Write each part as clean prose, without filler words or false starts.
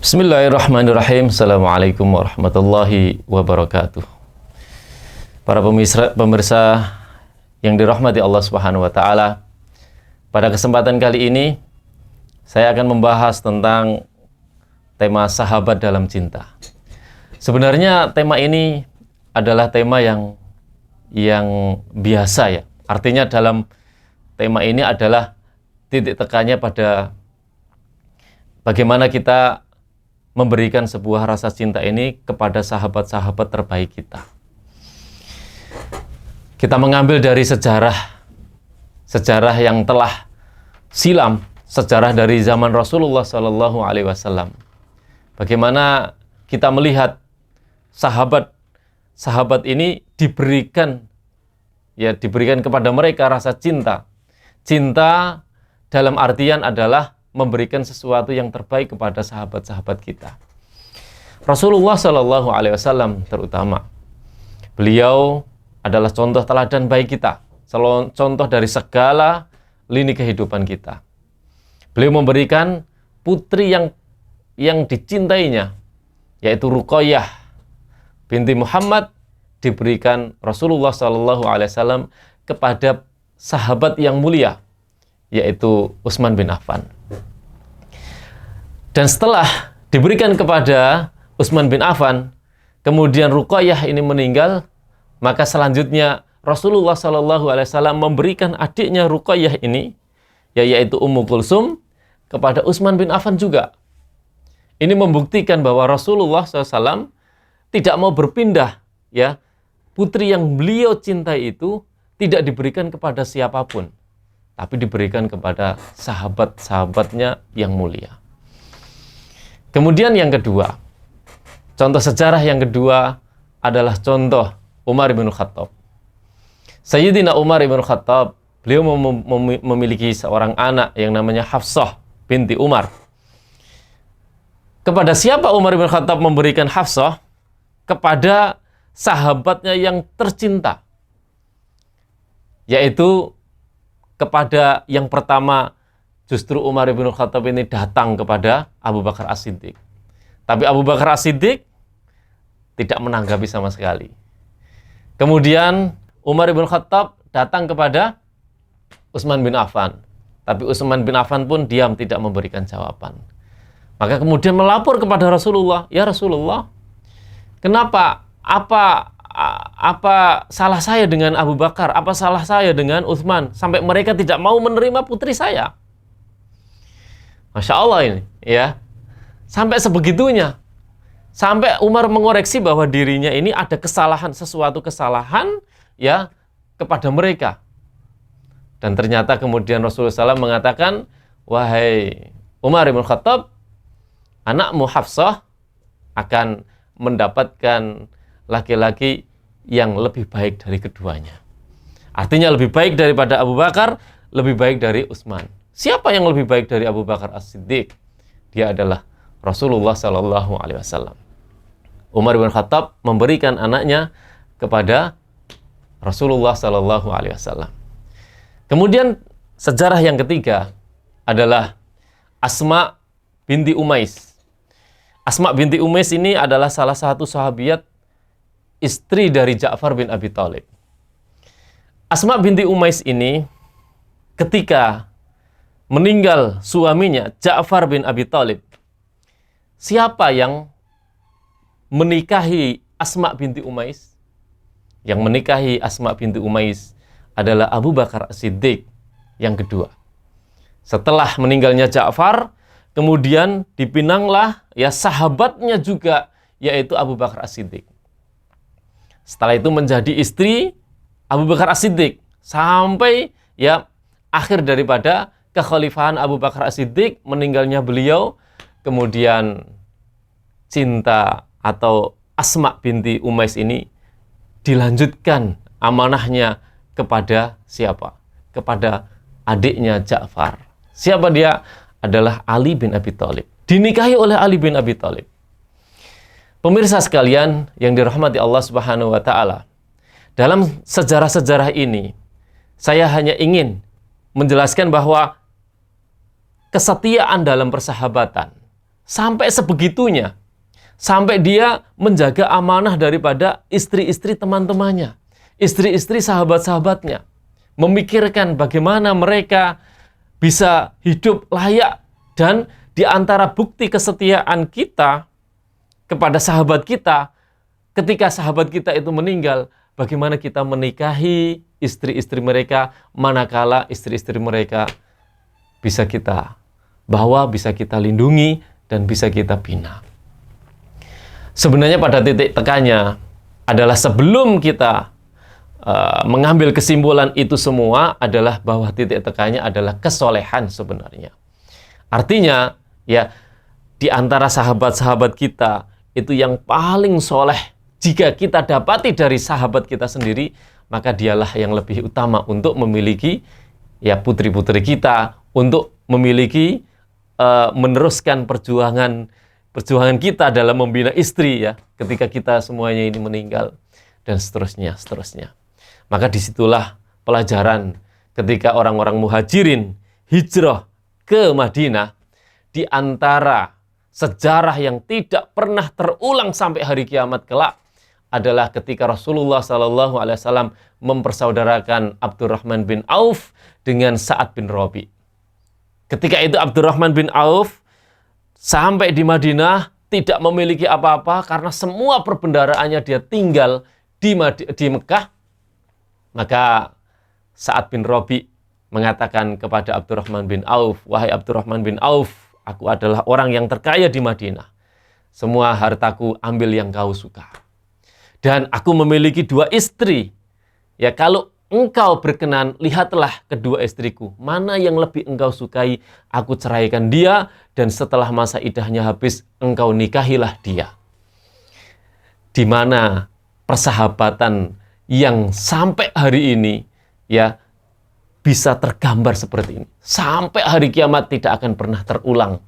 Bismillahirrahmanirrahim. Assalamualaikum warahmatullahi wabarakatuh. Para pemirsa yang dirahmati Allah Subhanahu wa taala, pada kesempatan kali ini saya akan membahas tentang tema sahabat dalam cinta. Sebenarnya tema ini adalah tema yang biasa ya. Artinya dalam tema ini adalah titik tekannya pada bagaimana kita memberikan sebuah rasa cinta ini kepada sahabat-sahabat terbaik kita. Kita mengambil dari sejarah yang telah silam, sejarah dari zaman Rasulullah SAW. Bagaimana kita melihat sahabat ini diberikan kepada mereka rasa cinta. Cinta dalam artian adalah memberikan sesuatu yang terbaik kepada sahabat-sahabat kita. Rasulullah SAW terutama, beliau adalah contoh teladan baik kita, contoh dari segala lini kehidupan kita. Beliau memberikan putri yang dicintainya, yaitu Ruqayyah binti Muhammad, diberikan Rasulullah SAW kepada sahabat yang mulia, yaitu Utsman bin Affan. Dan setelah diberikan kepada Utsman bin Affan, kemudian Ruqayyah ini meninggal, maka selanjutnya Rasulullah SAW memberikan adiknya Ruqayyah ini, yaitu Ummu Kulsum, kepada Utsman bin Affan juga. Ini membuktikan bahwa Rasulullah SAW tidak mau berpindah, ya, putri yang beliau cintai itu tidak diberikan kepada siapapun, tapi diberikan kepada sahabat-sahabatnya yang mulia. Kemudian yang kedua, contoh sejarah yang kedua adalah contoh Umar bin Khattab. Sayyidina Umar bin Khattab, beliau memiliki seorang anak yang namanya Hafsah binti Umar. Kepada siapa Umar bin Khattab memberikan Hafsah? Kepada sahabatnya yang tercinta, yaitu kepada yang pertama, justru Umar bin Khattab ini datang kepada Abu Bakar As-Siddiq. Tapi Abu Bakar As-Siddiq tidak menanggapi sama sekali. Kemudian Umar bin Khattab datang kepada Utsman bin Affan. Tapi Utsman bin Affan pun diam, tidak memberikan jawaban. Maka kemudian melapor kepada Rasulullah, "Ya Rasulullah, kenapa? Apa salah saya dengan Abu Bakar? Apa salah saya dengan Utsman sampai mereka tidak mau menerima putri saya?" Masya Allah ini, ya. Sampai sebegitunya. Sampai Umar mengoreksi bahwa dirinya ini ada kesalahan, sesuatu kesalahan, ya, kepada mereka. Dan ternyata kemudian Rasulullah SAW mengatakan, "Wahai Umar bin Khattab, anakmu Hafsah akan mendapatkan laki-laki yang lebih baik dari keduanya." Artinya lebih baik daripada Abu Bakar, lebih baik dari Utsman. Siapa yang lebih baik dari Abu Bakar As-Siddiq? Dia adalah Rasulullah SAW. Umar bin Khattab memberikan anaknya kepada Rasulullah SAW. Kemudian sejarah yang ketiga adalah Asma binti Umais. Asma binti Umais ini adalah salah satu sahabiat, istri dari Ja'far bin Abi Thalib. Asma binti Umais ini ketika meninggal suaminya Ja'far bin Abi Thalib, siapa yang menikahi Asma binti Umais? Yang menikahi Asma binti Umais adalah Abu Bakar As-Siddiq yang kedua. Setelah meninggalnya Ja'far, kemudian dipinanglah ya sahabatnya juga, yaitu Abu Bakar As-Siddiq. Setelah itu menjadi istri Abu Bakar As-Siddiq sampai ya akhir daripada kekhalifahan Abu Bakar As-Siddiq, meninggalnya beliau, kemudian cinta atau Asma binti Umais ini dilanjutkan amanahnya kepada siapa? Kepada adiknya Ja'far. Siapa dia? Adalah Ali bin Abi Thalib. Dinikahi oleh Ali bin Abi Thalib. Pemirsa sekalian yang dirahmati Allah Subhanahu wa taala, dalam sejarah-sejarah ini saya hanya ingin menjelaskan bahwa kesetiaan dalam persahabatan, sampai sebegitunya. Sampai dia menjaga amanah daripada istri-istri teman-temannya, istri-istri sahabat-sahabatnya. Memikirkan bagaimana mereka bisa hidup layak, dan di antara bukti kesetiaan kita kepada sahabat kita, ketika sahabat kita itu meninggal, bagaimana kita menikahi istri-istri mereka, manakala istri-istri mereka bisa kita bawa, bisa kita lindungi, dan bisa kita bina. Sebenarnya pada titik tekannya adalah sebelum kita mengambil kesimpulan itu semua adalah bahwa titik tekannya adalah kesolehan sebenarnya. Artinya, ya, di antara sahabat-sahabat kita itu yang paling soleh, jika kita dapati dari sahabat kita sendiri, maka dialah yang lebih utama untuk memiliki ya putri-putri kita, untuk memiliki meneruskan perjuangan kita dalam membina istri, ya, ketika kita semuanya ini meninggal, dan seterusnya. Maka disitulah pelajaran ketika orang-orang muhajirin hijrah ke Madinah, di antara sejarah yang tidak pernah terulang sampai hari kiamat kelak adalah ketika Rasulullah SAW mempersaudarakan Abdurrahman bin Auf dengan Sa'ad bin Rabi. Ketika itu Abdurrahman bin Auf sampai di Madinah tidak memiliki apa-apa karena semua perbendaharaannya dia tinggal di Mekah. Maka Sa'ad bin Rabi mengatakan kepada Abdurrahman bin Auf, "Wahai Abdurrahman bin Auf, aku adalah orang yang terkaya di Madinah. Semua hartaku ambil yang kau suka. Dan aku memiliki 2 istri. Ya, kalau engkau berkenan, lihatlah kedua istriku. Mana yang lebih engkau sukai, aku ceraikan dia, dan setelah masa idahnya habis, engkau nikahilah dia." Di mana persahabatan yang sampai hari ini, ya, bisa tergambar seperti ini. Sampai hari kiamat tidak akan pernah terulang.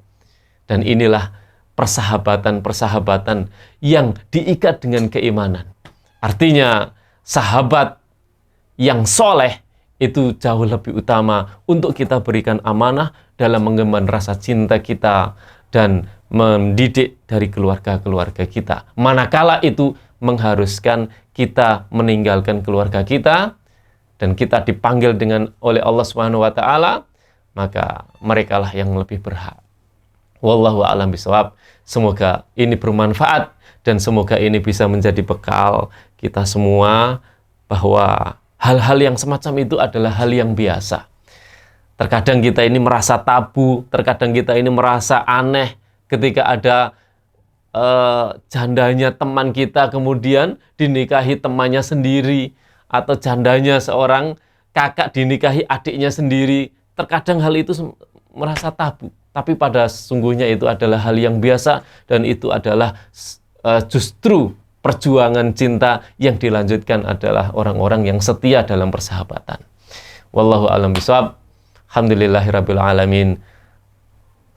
Dan inilah persahabatan-persahabatan yang diikat dengan keimanan. Artinya, sahabat yang soleh itu jauh lebih utama untuk kita berikan amanah dalam mengemban rasa cinta kita dan mendidik dari keluarga-keluarga kita. Manakala itu mengharuskan kita meninggalkan keluarga kita dan kita dipanggil oleh Allah Subhanahu wa taala, maka merekalah yang lebih berhak. Wallahu a'lam bishawab. Semoga ini bermanfaat dan semoga ini bisa menjadi bekal kita semua bahwa hal-hal yang semacam itu adalah hal yang biasa. Terkadang kita ini merasa tabu, terkadang kita ini merasa aneh ketika ada jandanya teman kita kemudian dinikahi temannya sendiri, atau jandanya seorang kakak dinikahi adiknya sendiri. Terkadang hal itu merasa tabu, tapi pada sesungguhnya itu adalah hal yang biasa, dan itu adalah justru perjuangan cinta yang dilanjutkan adalah orang-orang yang setia dalam persahabatan. Wallahu a'lam bishawab. Alhamdulillahirabbil alamin.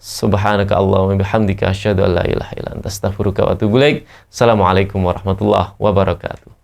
Subhanaka Allahumma bihamdika asyhadu an la ilaha illa anta astaghfiruka wa atubu ilaik. Assalamualaikum warahmatullahi wabarakatuh.